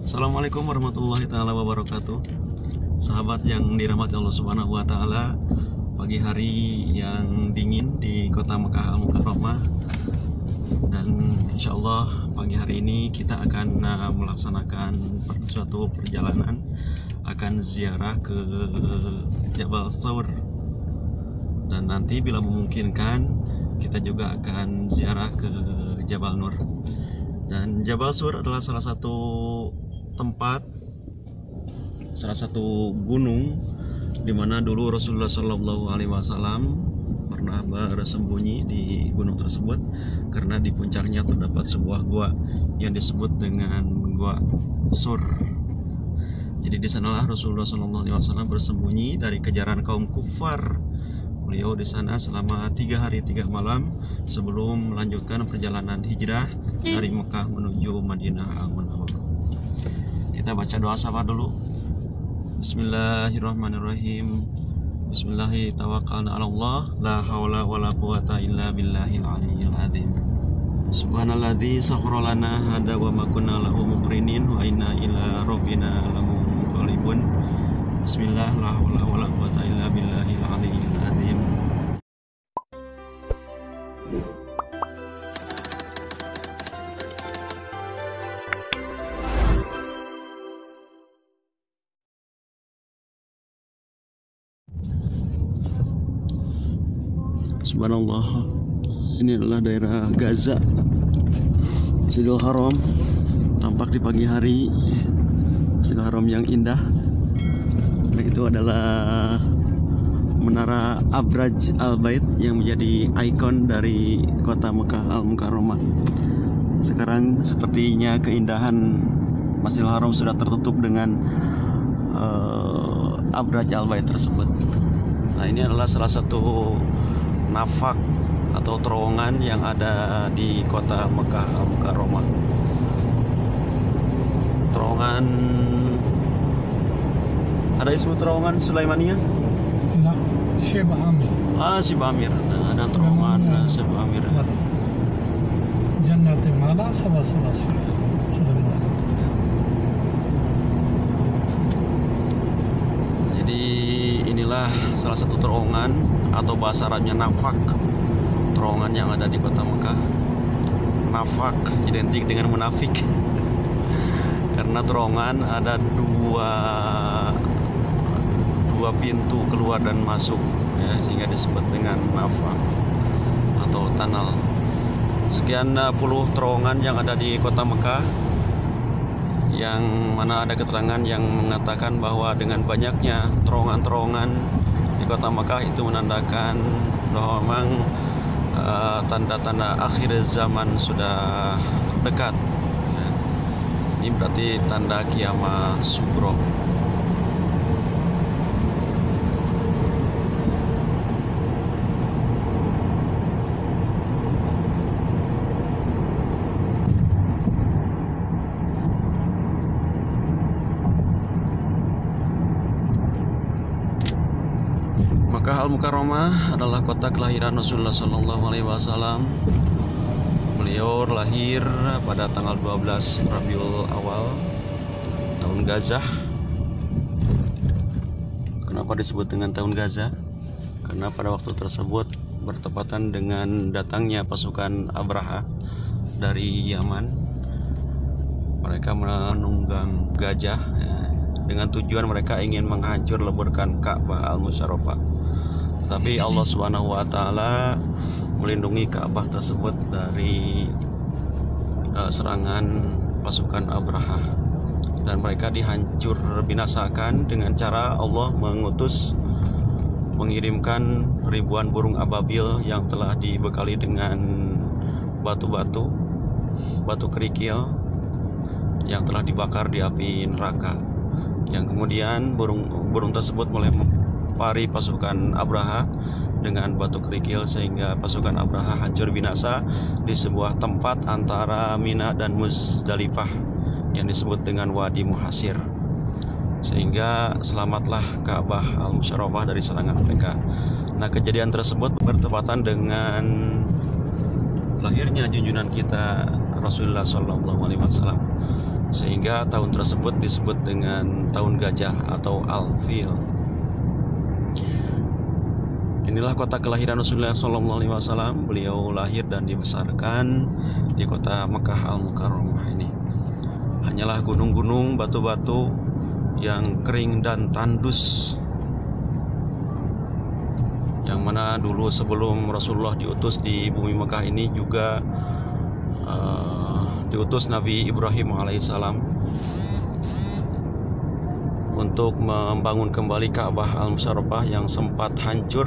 Assalamualaikum warahmatullahi taala wabarakatuh. Sahabat yang dirahmati Allah Subhanahu wa taala, pagi hari yang dingin di kota Mekah Al-Mukarramah, dan insya Allah pagi hari ini kita akan melaksanakan suatu perjalanan, akan ziarah ke Jabal Thawr, dan nanti bila memungkinkan kita juga akan ziarah ke Jabal Nur. Dan Jabal Thawr adalah salah satu tempat, salah satu gunung di mana dulu Rasulullah Shallallahu Alaihi Wasallam pernah bersembunyi di gunung tersebut, karena di puncaknya terdapat sebuah gua yang disebut dengan Gua Sur. Jadi di sanalah Rasulullah Shallallahu Alaihi Wasallam bersembunyi dari kejaran kaum kufar. Beliau di sana selama 3 hari 3 malam sebelum melanjutkan perjalanan hijrah dari Mekah menuju Madinah Al-Munawwarah. Kita baca doa sahabat dulu. Bismillahirrahmanirrahim. Bismillahi tawakkalna 'ala Allah, la haula wala quwata illa billahil aliyyil azim. Subhanalladzi sakhkhara lana hada wa ma kunna lahu muqrinin wa inna ila rabbina lamunqalibun. Bismillah, la haula wala quwata illa billahil aliyyil azim. Subhanallah, ini adalah daerah Gaza, Masjidil Haram. Tampak di pagi hari, Masjidil Haram yang indah. Nah, itu adalah Menara Abraj Al-Bait yang menjadi ikon dari kota Mekah Al-Mukarramah. Sekarang sepertinya keindahan Masjidil Haram sudah tertutup dengan Abraj Al-Bait tersebut. Nah, ini adalah salah satu nafak atau terowongan yang ada di kota Mekah Al-Mukarramah. Terowongan, ada isu terowongan Sulaimaniyah? لا شبه عامر. Shibh Amir. Nah, ada terowongan Shibh Amir. جنة مالا سبا سبا سليمان. Jadi inilah salah satu terowongan, atau bahasa Arabnya nafak, terowongan yang ada di kota Mekah. Nafak identik dengan munafik karena terowongan ada dua pintu keluar dan masuk, ya, sehingga disebut dengan nafak atau tunnel. Sekian puluh terowongan yang ada di kota Mekah, yang mana ada keterangan yang mengatakan bahwa dengan banyaknya terowongan-terowongan di kota Mekah itu menandakan bahwa memang tanda-tanda akhir zaman sudah dekat. Ini berarti tanda kiamat sugro. Mekah Al-Mukarramah adalah kota kelahiran Rasulullah Shallallahu Alaihi Wasallam. Beliau lahir pada tanggal 12 Rabiul Awal tahun Gazah. Kenapa disebut dengan tahun Gazah? Karena pada waktu tersebut bertepatan dengan datangnya pasukan Abraha dari Yaman. Mereka menunggang gajah, ya, dengan tujuan mereka ingin menghancur leburkan Ka'bah Al-Musyarrafah. Tapi Allah Subhanahu wa taala melindungi Ka'bah tersebut dari serangan pasukan Abraha, dan mereka dihancur binasakan dengan cara Allah mengirimkan ribuan burung ababil yang telah dibekali dengan batu kerikil yang telah dibakar di api neraka, yang kemudian burung tersebut mulai pari pasukan Abraha dengan batu kerikil, sehingga pasukan Abraha hancur binasa di sebuah tempat antara Mina dan Muzdalifah yang disebut dengan Wadi Muhasir, sehingga selamatlah Ka'bah Al-Musyarrafah dari serangan mereka. Nah, kejadian tersebut bertepatan dengan lahirnya junjungan kita Rasulullah Shallallahu Alaihi Wasallam. sehingga tahun tersebut disebut dengan tahun gajah atau Al-Fil. Inilah kota kelahiran Rasulullah SAW. Beliau lahir dan dibesarkan di kota Mekah Al-Mukarramah ini. Hanyalah gunung-gunung, batu-batu yang kering dan tandus, yang mana dulu sebelum Rasulullah diutus di bumi Mekah ini juga diutus Nabi Ibrahim alaihissalam untuk membangun kembali Ka'bah Al-Musyarrafah yang sempat hancur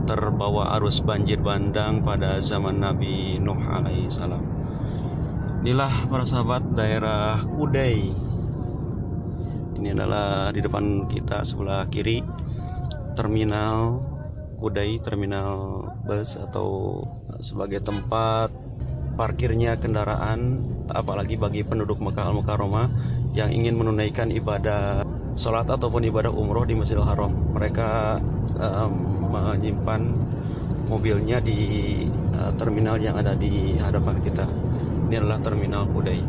terbawa arus banjir bandang pada zaman Nabi Nuh alaihissalam. Inilah para sahabat daerah Kudai. Ini adalah di depan kita sebelah kiri terminal Kudai, terminal bus atau sebagai tempat parkirnya kendaraan, apalagi bagi penduduk Mekah Al-Mukarramah yang ingin menunaikan ibadah sholat ataupun ibadah umroh di Masjidil Haram. Mereka menyimpan mobilnya di terminal yang ada di hadapan kita. Ini adalah terminal Kudai.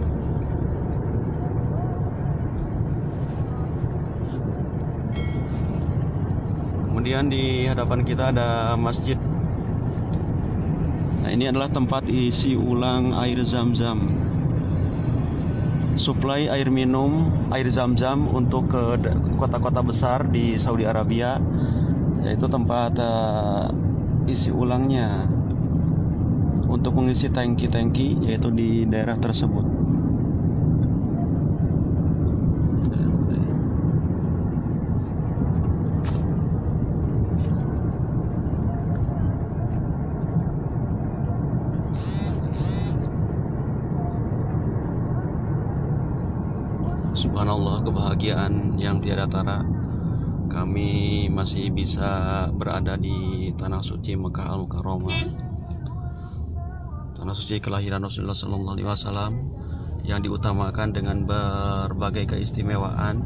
Kemudian di hadapan kita ada masjid. Nah, ini adalah tempat isi ulang air Zam-Zam. Suplai air minum, air Zam-Zam untuk ke kota-kota besar di Saudi Arabia, yaitu tempat isi ulangnya untuk mengisi tangki-tangki, yaitu di daerah tersebut. Subhanallah, kebahagiaan yang tiada tara. Kami masih bisa berada di tanah suci Mekah Al-Mukarramah, tanah suci kelahiran Rasulullah SAW, yang diutamakan dengan berbagai keistimewaan.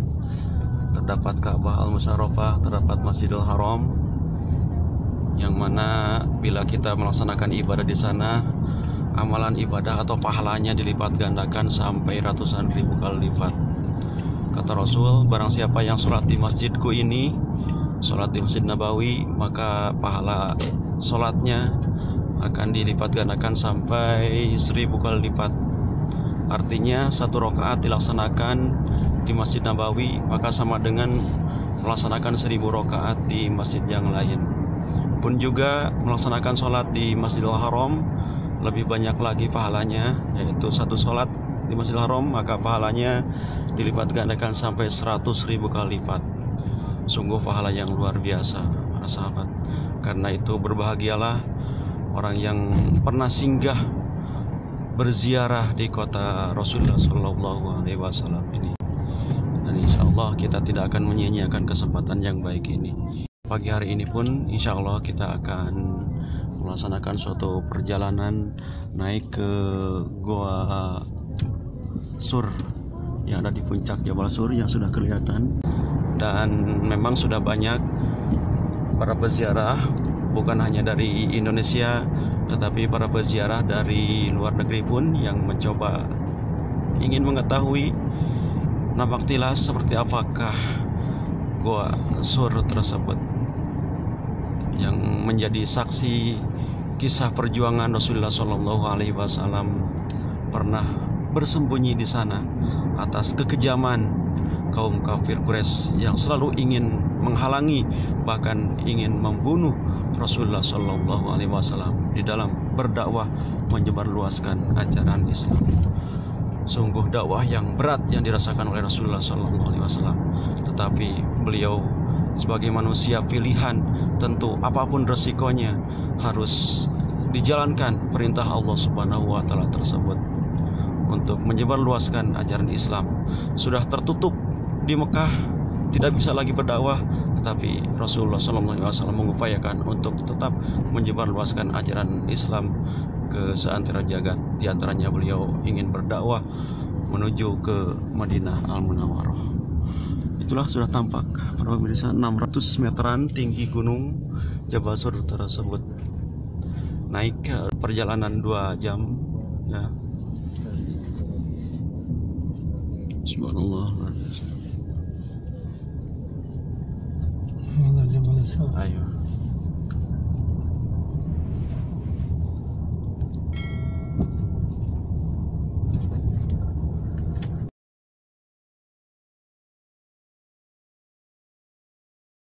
Terdapat Ka'bah Al-Musyarrafah, terdapat Masjidil Haram, yang mana bila kita melaksanakan ibadah di sana, amalan ibadah atau pahalanya dilipat gandakan sampai ratusan ribu kali lipat. Kata Rasul, barang siapa yang sholat di masjidku ini, sholat di Masjid Nabawi, maka pahala sholatnya akan dilipat gandakan sampai 1000 kali lipat. Artinya 1 rakaat dilaksanakan di Masjid Nabawi maka sama dengan melaksanakan 1000 rakaat di masjid yang lain. Pun juga melaksanakan sholat di Masjidil Haram lebih banyak lagi pahalanya, yaitu 1 sholat di Masjidil Haram maka pahalanya dilipat gandakan sampai 100.000 kali lipat. Sungguh pahala yang luar biasa, para sahabat. Karena itu berbahagialah orang yang pernah singgah berziarah di kota Rasulullah SAW ini. Dan insya Allah kita tidak akan menyia-nyiakan kesempatan yang baik ini. Pagi hari ini pun insya Allah kita akan melaksanakan suatu perjalanan naik ke Goa Sur yang ada di puncak Jabal Sur yang sudah kelihatan. Dan memang sudah banyak para peziarah, bukan hanya dari Indonesia tetapi para peziarah dari luar negeri pun yang mencoba ingin mengetahui nampaktilas seperti apakah Goa Sur tersebut, yang menjadi saksi kisah perjuangan Rasulullah SAW pernah bersembunyi di sana atas kekejaman kaum kafir Quraisy yang selalu ingin menghalangi, bahkan ingin membunuh Rasulullah SAW di dalam berdakwah menyebarluaskan ajaran Islam. Sungguh dakwah yang berat yang dirasakan oleh Rasulullah SAW, tetapi beliau sebagai manusia pilihan, tentu apapun resikonya harus dijalankan perintah Allah Subhanahu wa Ta'ala tersebut untuk menyebarluaskan ajaran Islam. Sudah tertutup di Mekah, tidak bisa lagi berdakwah, tetapi Rasulullah SAW mengupayakan untuk tetap menyebarluaskan ajaran Islam ke seantero jagat. Di antaranya beliau ingin berdakwah menuju ke Madinah Al-Munawwarah. Itulah sudah tampak para pemirsa 600 meteran tinggi gunung Jabal Sur tersebut. Naik perjalanan 2 jam ya. Subhanallah. هذا جبل السواد. Ayo.